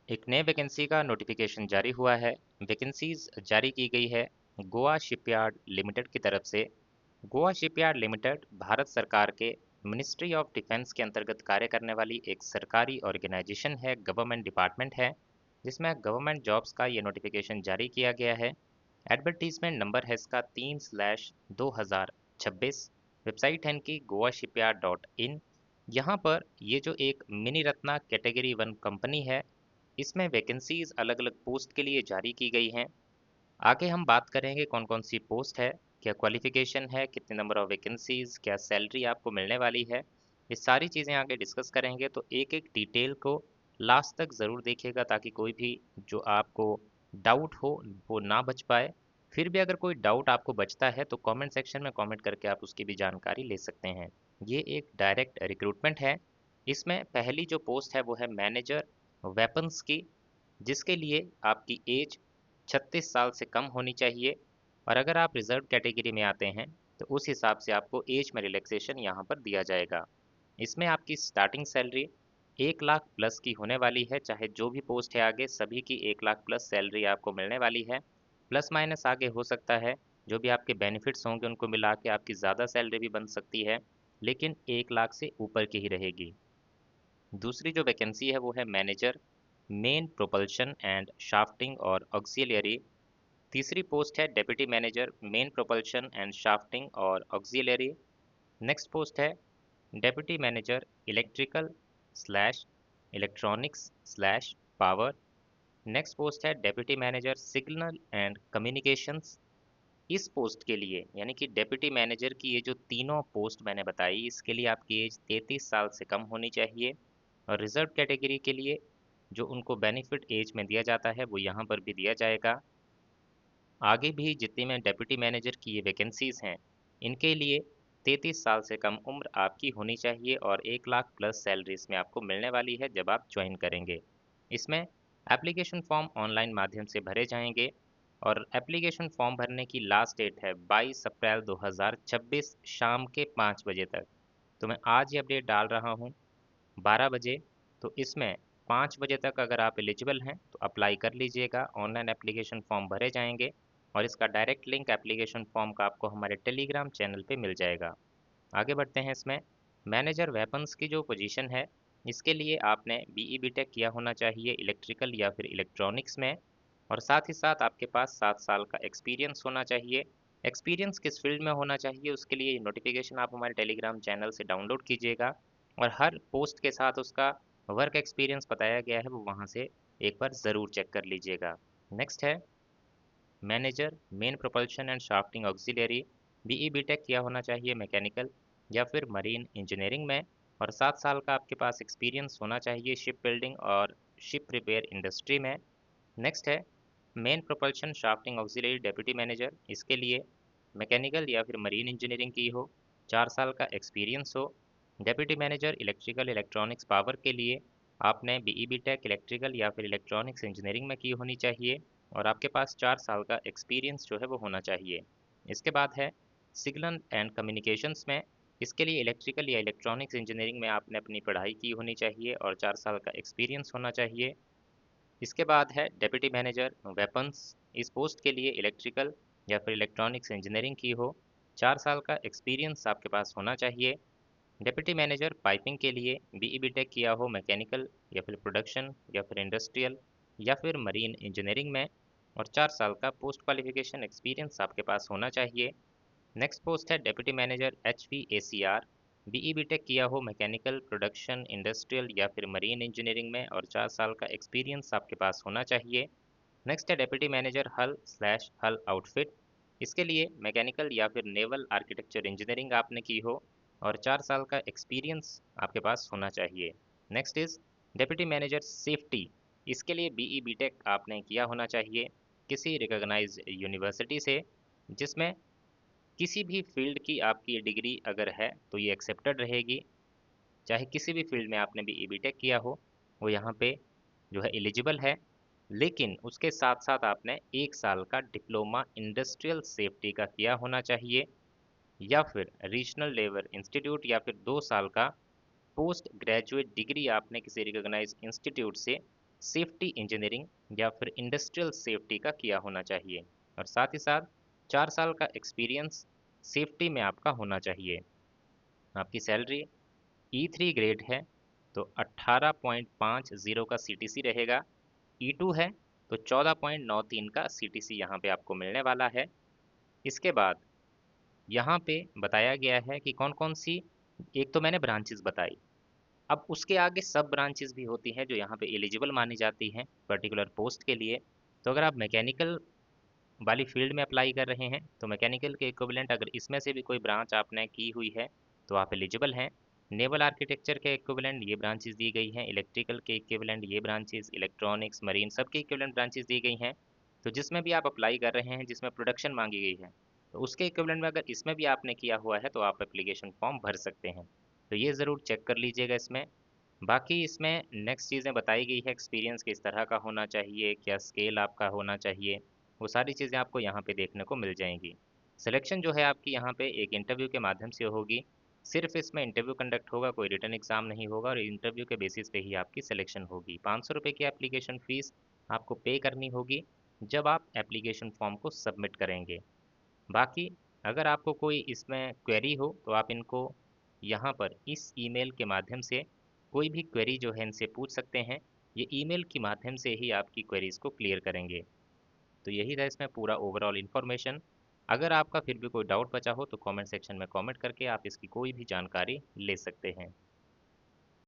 एक नए वैकेंसी का नोटिफिकेशन जारी हुआ है। वैकेंसीज जारी की गई है गोवा शिपयार्ड लिमिटेड की तरफ से। गोवा शिपयार्ड लिमिटेड भारत सरकार के मिनिस्ट्री ऑफ डिफेंस के अंतर्गत कार्य करने वाली एक सरकारी ऑर्गेनाइजेशन है, गवर्नमेंट डिपार्टमेंट है, जिसमें गवर्नमेंट जॉब्स का ये नोटिफिकेशन जारी किया गया है। एडवर्टीजमेंट नंबर है इसका 3/2026। वेबसाइट है इनकी गोवा शिपयार्ड .in। यहाँ पर ये जो एक मिनी रत्ना कैटेगरी 1 कंपनी है, इसमें वैकेंसीज अलग अलग पोस्ट के लिए जारी की गई हैं। आगे हम बात करेंगे कौन कौन सी पोस्ट है, क्या क्वालिफिकेशन है, कितने नंबर ऑफ वैकेंसीज, क्या सैलरी आपको मिलने वाली है। ये सारी चीज़ें आगे डिस्कस करेंगे, तो एक एक डिटेल को लास्ट तक ज़रूर देखिएगा ताकि कोई भी जो आपको डाउट हो वो ना बच पाए। फिर भी अगर कोई डाउट आपको बचता है तो कमेंट सेक्शन में कमेंट करके आप उसकी भी जानकारी ले सकते हैं। ये एक डायरेक्ट रिक्रूटमेंट है। इसमें पहली जो पोस्ट है वो है मैनेजर वेपन्स की, जिसके लिए आपकी एज 36 साल से कम होनी चाहिए। और अगर आप रिजर्व कैटेगरी में आते हैं तो उस हिसाब से आपको एज में रिलैक्सेशन यहाँ पर दिया जाएगा। इसमें आपकी स्टार्टिंग सैलरी 1 लाख प्लस की होने वाली है। चाहे जो भी पोस्ट है आगे सभी की 1 लाख प्लस सैलरी आपको मिलने वाली है। प्लस माइनस आगे हो सकता है, जो भी आपके बेनिफिट्स होंगे उनको मिला के आपकी ज़्यादा सैलरी भी बन सकती है, लेकिन 1 लाख से ऊपर की ही रहेगी। दूसरी जो वैकेंसी है वो है manager main propulsion and shafting और ऑक्सिलियरी। तीसरी पोस्ट है deputy manager main propulsion and shafting और ऑक्सिलियरी। नेक्स्ट पोस्ट है deputy manager electrical slash electronics slash power. Next post है deputy manager signal and communications. इस पोस्ट के लिए यानी कि डेप्यूटी मैनेजर की ये जो तीनों पोस्ट मैंने बताई, इसके लिए आपकी एज 33 साल से कम होनी चाहिए। और रिजर्व कैटेगरी के लिए जो उनको बेनिफिट एज में दिया जाता है वो यहाँ पर भी दिया जाएगा। आगे भी जितनी में डेप्यूटी मैनेजर की ये वैकेंसीज हैं, इनके लिए 33 साल से कम उम्र आपकी होनी चाहिए और 1 लाख प्लस सैलरी इसमें आपको मिलने वाली है जब आप ज्वाइन करेंगे। इसमें एप्लीकेशन फॉर्म ऑनलाइन माध्यम से भरे जाएंगे और एप्लीकेशन फॉर्म भरने की लास्ट डेट है 22 अप्रैल 2026 शाम के 5 बजे तक। तो मैं आज ये अपडेट डाल रहा हूँ 12 बजे। तो इसमें 5 बजे तक अगर आप एलिजिबल हैं तो अप्लाई कर लीजिएगा। ऑनलाइन एप्लीकेशन फॉर्म भरे जाएंगे और इसका डायरेक्ट लिंक एप्लीकेशन फॉर्म का आपको हमारे टेलीग्राम चैनल पे मिल जाएगा। आगे बढ़ते हैं। इसमें मैनेजर वेपन्स की जो पोजीशन है, इसके लिए आपने बीई बीटेक किया होना चाहिए इलेक्ट्रिकल या फिर इलेक्ट्रॉनिक्स में, और साथ ही साथ आपके पास 7 साल का एक्सपीरियंस होना चाहिए। एक्सपीरियंस किस फील्ड में होना चाहिए उसके लिए नोटिफिकेशन आप हमारे टेलीग्राम चैनल से डाउनलोड कीजिएगा, और हर पोस्ट के साथ उसका वर्क एक्सपीरियंस बताया गया है वो वहाँ से एक बार ज़रूर चेक कर लीजिएगा। नेक्स्ट है manager main propulsion and shafting auxiliary. BE BTech किया होना चाहिए मैकेनिकल या फिर मरीन इंजीनियरिंग में, और 7 साल का आपके पास एक्सपीरियंस होना चाहिए शिप बिल्डिंग और शिप रिपेयर इंडस्ट्री में। नेक्स्ट है main propulsion shafting auxiliary deputy manager. इसके लिए मैकेनिकल या फिर मरीन इंजीनियरिंग की हो, 4 साल का एक्सपीरियंस हो। Deputy manager electrical electronics power के लिए आपने बीई बीटेक इलेक्ट्रिकल या फिर इलेक्ट्रॉनिक्स इंजीनियरिंग में की होनी चाहिए और आपके पास 4 साल का एक्सपीरियंस जो है वो होना चाहिए। इसके बाद है सिग्नल एंड कम्युनिकेशंस में। इसके लिए इलेक्ट्रिकल या इलेक्ट्रॉनिक्स इंजीनियरिंग में आपने अपनी पढ़ाई की होनी चाहिए और 4 साल का एक्सपीरियंस होना चाहिए। इसके बाद है डेप्यूटी मैनेजर वेपन्स। इस पोस्ट के लिए इलेक्ट्रिकल या फिर इलेक्ट्रॉनिक्स इंजीनियरिंग की हो, 4 साल का एक्सपीरियंस आपके पास होना चाहिए। डेप्यूटी मैनेजर पाइपिंग के लिए बीई बीटेक किया हो मैकेनिकल या फिर प्रोडक्शन या फिर इंडस्ट्रियल या फिर मरीन इंजीनियरिंग में, और 4 साल का पोस्ट क्वालिफिकेशन एक्सपीरियंस आपके पास होना चाहिए। नेक्स्ट पोस्ट है deputy manager HVACR। BE BTech किया हो मैकेनिकल प्रोडक्शन इंडस्ट्रियल या फिर मरीन इंजीनियरिंग में और 4 साल का एक्सपीरियंस आपके पास होना चाहिए। नेक्स्ट है डेप्यूटी मैनेजर हल स्लैश हल आउटफिट। इसके लिए मैकेनिकल या फिर नेवल आर्किटेक्चर इंजीनियरिंग आपने की हो और 4 साल का एक्सपीरियंस आपके पास होना चाहिए। Next is deputy manager safety. इसके लिए बीई बीटेक आपने किया होना चाहिए किसी रिकॉग्नाइज्ड यूनिवर्सिटी से, जिसमें किसी भी फील्ड की आपकी डिग्री अगर है तो ये एक्सेप्टेड रहेगी। चाहे किसी भी फील्ड में आपने भी बीटेक किया हो वो यहाँ पे जो है एलिजिबल है। लेकिन उसके साथ साथ आपने 1 साल का डिप्लोमा इंडस्ट्रियल सेफ्टी का किया होना चाहिए, या फिर रीजनल लेबर इंस्टीट्यूट, या फिर 2 साल का पोस्ट ग्रेजुएट डिग्री आपने किसी रिकॉग्नाइज इंस्टीट्यूट से सेफ्टी इंजीनियरिंग या फिर इंडस्ट्रियल सेफ्टी का किया होना चाहिए, और साथ ही साथ 4 साल का एक्सपीरियंस सेफ्टी में आपका होना चाहिए। आपकी सैलरी E3 ग्रेड है तो 18.50 का CTC रहेगा। E2 है तो 14.93 का CTC यहाँ पे आपको मिलने वाला है। इसके बाद यहाँ पे बताया गया है कि कौन कौन सी, एक तो मैंने ब्रांचेस बताई, अब उसके आगे सब ब्रांचेस भी होती हैं जो यहाँ पे एलिजिबल मानी जाती हैं पर्टिकुलर पोस्ट के लिए। तो अगर आप मैकेनिकल वाली फील्ड में अप्लाई कर रहे हैं तो मैकेनिकल के इक्विवेलेंट अगर इसमें से भी कोई ब्रांच आपने की हुई है तो आप एलिजिबल हैं। नेवल आर्किटेक्चर के इक्विवेलेंट ये ब्रांचेस दी गई हैं, इलेक्ट्रिकल के इक्विवेलेंट ये ब्रांचेस, इलेक्ट्रॉनिक्स, मरीन, सबके इक्विवेलेंट ब्रांचेस दी गई हैं। तो जिसमें भी आप अप्लाई कर रहे हैं जिसमें प्रोडक्शन मांगी गई है, तो उसके इक्विवेलेंट में अगर इसमें भी आपने किया हुआ है तो आप एप्लीकेशन फॉर्म भर सकते हैं। तो ये ज़रूर चेक कर लीजिएगा इसमें। बाकी इसमें नेक्स्ट चीज़ें बताई गई है, एक्सपीरियंस किस तरह का होना चाहिए, क्या स्केल आपका होना चाहिए, वो सारी चीज़ें आपको यहाँ पे देखने को मिल जाएंगी। सिलेक्शन जो है आपकी यहाँ पे एक इंटरव्यू के माध्यम से होगी। सिर्फ इसमें इंटरव्यू कंडक्ट होगा, कोई रिटन एग्जाम नहीं होगा, और इंटरव्यू के बेसिस पे ही आपकी सिलेक्शन होगी। 500 रुपये की एप्लीकेशन फ़ीस आपको पे करनी होगी जब आप एप्लीकेशन फॉर्म को सबमिट करेंगे। बाकी अगर आपको कोई इसमें क्वेरी हो तो आप इनको यहाँ पर इस ईमेल के माध्यम से कोई भी क्वेरी जो है इनसे पूछ सकते हैं। ये ईमेल के माध्यम से ही आपकी क्वेरीज को क्लियर करेंगे। तो यही था इसमें पूरा ओवरऑल इन्फॉर्मेशन। अगर आपका फिर भी कोई डाउट बचा हो तो कमेंट सेक्शन में कमेंट करके आप इसकी कोई भी जानकारी ले सकते हैं।